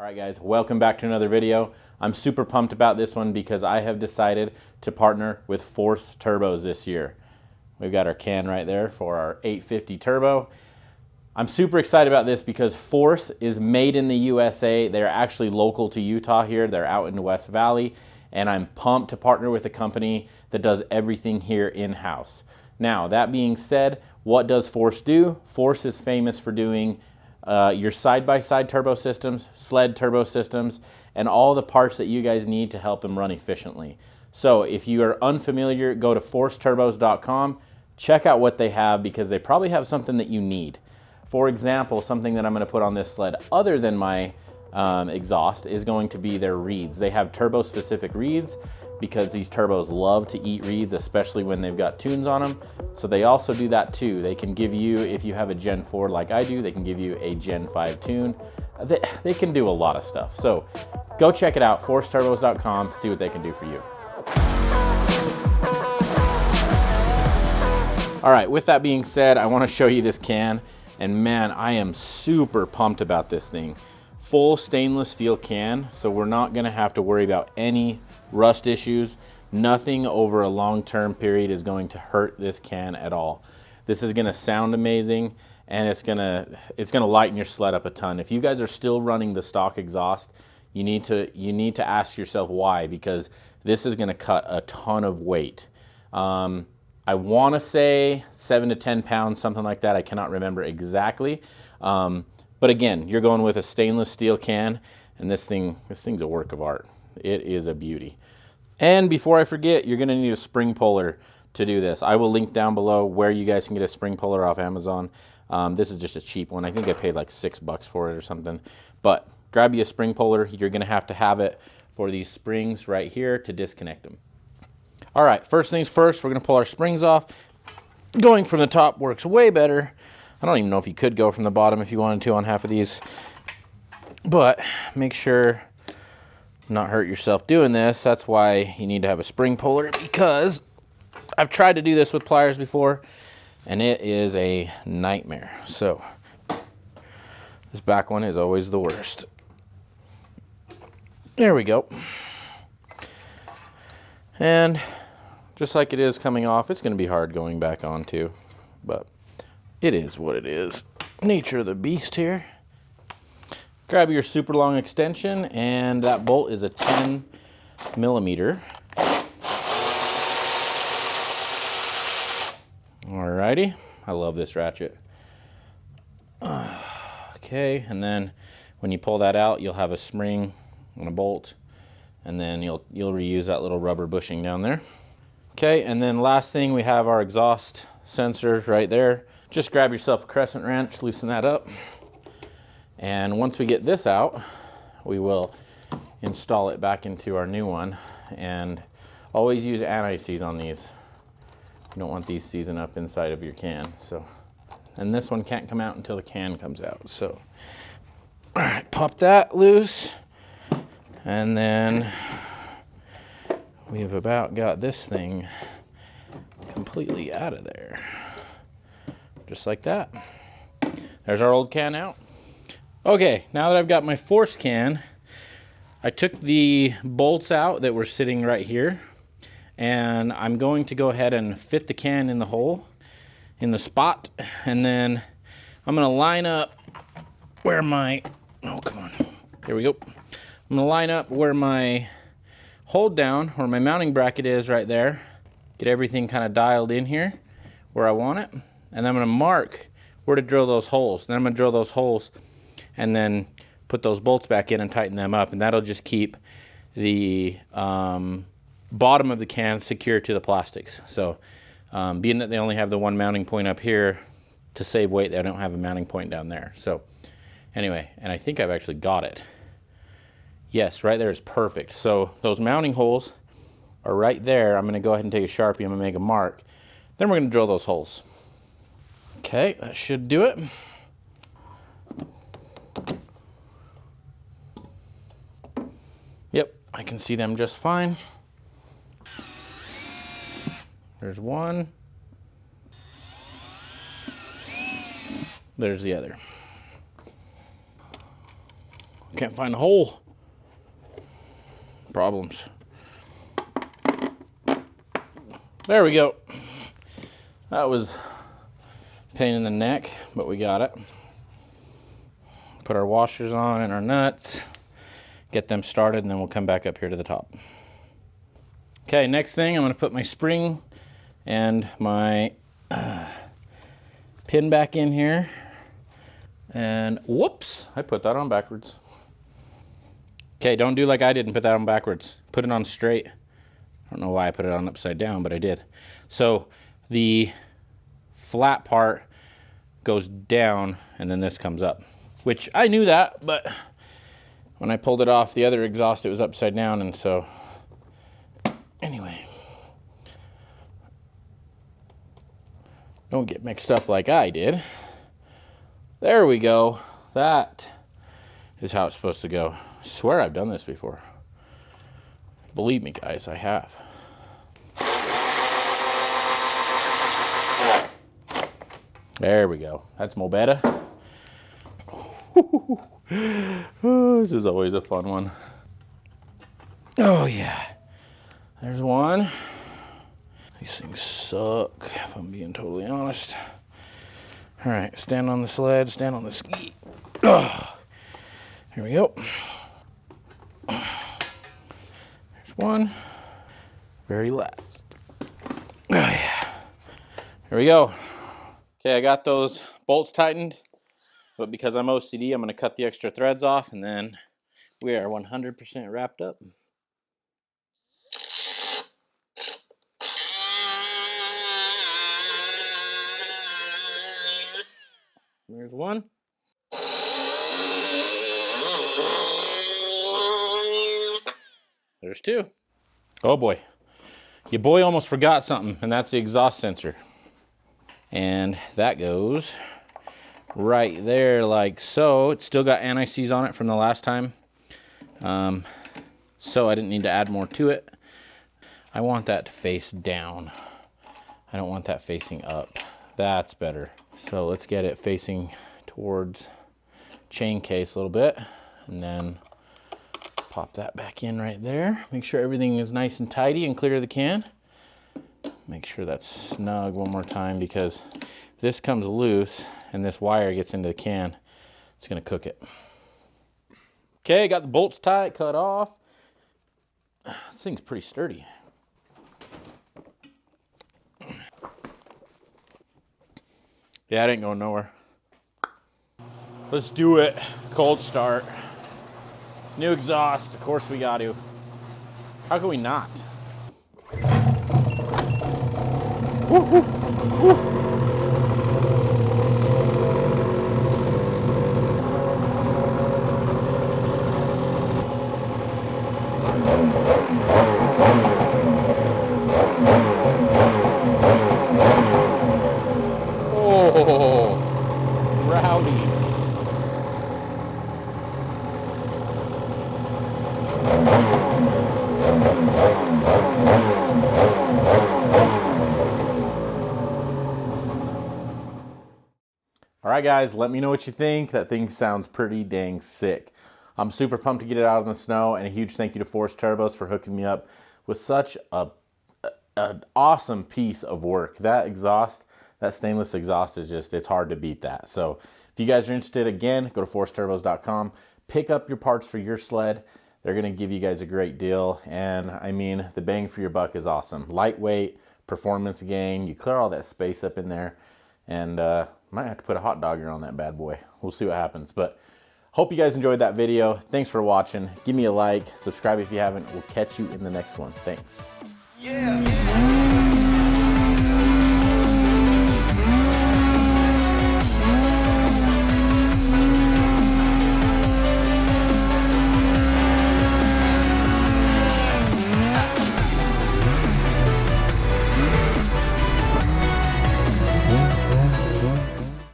All right guys, welcome back to another video. I'm super pumped about this one because I have decided to partner with Force Turbos this year. We've got our can right there for our 850 turbo. I'm super excited about this because Force is made in the USA. They're actually local to Utah here. They're out in the West Valley, and I'm pumped to partner with a company that does everything here in-house. Now, that being said, what does Force do? Force is famous for doing your side-by-side turbo systems, sled turbo systems, and all the parts that you guys need to help them run efficiently. So if you are unfamiliar, go to forceturbos.com, check out what they have because they probably have something that you need. For example, something that I'm going to put on this sled other than my exhaust is going to be their reeds. They have turbo-specific reeds because these turbos love to eat reeds, especially when they've got tunes on them. So they also do that too. They can give you, if you have a Gen 4 like I do, they can give you a Gen 5 tune. They can do a lot of stuff. So go check it out, forceturbos.com, see what they can do for you. All right, with that being said, I want to show you this can. And man, I am super pumped about this thing. Full stainless steel can, so we're not gonna have to worry about any rust issues. Nothing over a long-term period is going to hurt this can at all. This is gonna sound amazing, and it's gonna lighten your sled up a ton. If you guys are still running the stock exhaust, you need to ask yourself why, because this is gonna cut a ton of weight. I want to say 7 to 10 pounds, something like that. I cannot remember exactly. But again, you're going with a stainless steel can, and this thing's a work of art. It is a beauty. And before I forget, you're going to need a spring puller to do this. I will link down below where you guys can get a spring puller off Amazon. This is just a cheap one. I think I paid like $6 for it or something. But grab you a spring puller. You're going to have it for these springs right here to disconnect them. All right, first things first, we're going to pull our springs off. Going from the top works way better. I don't even know if you could go from the bottom if you wanted to on half of these. But make sure not hurt yourself doing this. That's why you need to have a spring puller, because I've tried to do this with pliers before and it is a nightmare. So this back one is always the worst. There we go. And just like it is coming off, it's going to be hard going back on too, but it is what it is. Nature of the beast here. Grab your super long extension, and that bolt is a 10 millimeter. Alrighty, I love this ratchet. Okay, and then when you pull that out, you'll have a spring and a bolt, and then you'll reuse that little rubber bushing down there. Okay, and then last thing, we have our exhaust sensor right there. Just grab yourself a crescent wrench, loosen that up. And once we get this out, we will install it back into our new one. And always use anti-seize on these. You don't want these seizing up inside of your can. So, and this one can't come out until the can comes out. So, all right, pop that loose. And then we've about got this thing completely out of there. Just like that. There's our old can out. Okay, now that I've got my Force can, I took the bolts out that were sitting right here, and I'm going to go ahead and fit the can in the hole, in the spot, and then I'm going to line up where my, oh come on, there we go. I'm going to line up where my hold down, where my mounting bracket is right there, get everything kind of dialed in here where I want it. And then I'm going to mark where to drill those holes. Then I'm going to drill those holes and then put those bolts back in and tighten them up. And that'll just keep the bottom of the can secure to the plastics. So being that they only have the one mounting point up here, to save weight, they don't have a mounting point down there. So anyway, and I think I've actually got it. Yes, right there is perfect. So those mounting holes are right there. I'm going to go ahead and take a Sharpie. I'm going to make a mark. Then we're going to drill those holes. Okay, that should do it. Yep, I can see them just fine. There's one. There's the other. Can't find a hole. Problems. There we go. That was a pain in the neck, but we got it. Put our washers on and our nuts, get them started, and then we'll come back up here to the top. Okay, next thing, I'm gonna put my spring and my pin back in here. And whoops, I put that on backwards. Okay, don't do like I did and put that on backwards. Put it on straight. I don't know why I put it on upside down, but I did. So the flat part goes down and then this comes up, which I knew that, but when I pulled it off the other exhaust, it was upside down. And so anyway, don't get mixed up like I did. There we go. That is how it's supposed to go. I swear I've done this before. Believe me, guys, I have. There we go. That's more better. Oh, this is always a fun one. Oh, yeah. There's one. These things suck, if I'm being totally honest. All right, stand on the sled, stand on the ski. Oh, here we go. There's one. Very last. Oh, yeah. Here we go. Okay, I got those bolts tightened, but because I'm OCD, I'm gonna cut the extra threads off, and then we are 100% wrapped up. There's one. There's two. Oh boy. Your boy almost forgot something, and that's the exhaust sensor. And that goes right there like so. It's still got anti-seize on it from the last time. So I didn't need to add more to it. I want that to face down. I don't want that facing up. That's better. So let's get it facing towards chain case a little bit, and then pop that back in right there. Make sure everything is nice and tidy and clear of the can. Make sure that's snug one more time, because if this comes loose and this wire gets into the can, it's gonna cook it. Okay, got the bolts tight, cut off. This thing's pretty sturdy. Yeah, it ain't going nowhere. Let's do it. Cold start. New exhaust, of course we got to. How can we not? Woo, woo, woo. Oh, rowdy. All right, guys, let me know what you think. That thing sounds pretty dang sick. I'm super pumped to get it out in the snow, and a huge thank you to Force Turbos for hooking me up with such an awesome piece of work. That exhaust, that stainless exhaust is just, it's hard to beat that. So if you guys are interested, again, go to forceturbos.com, pick up your parts for your sled. They're gonna give you guys a great deal. And I mean, the bang for your buck is awesome. Lightweight, performance gain, you clear all that space up in there, and might have to put a hot dogger on that bad boy. We'll see what happens. But hope you guys enjoyed that video. Thanks for watching. Give me a like, subscribe if you haven't. We'll catch you in the next one. Thanks.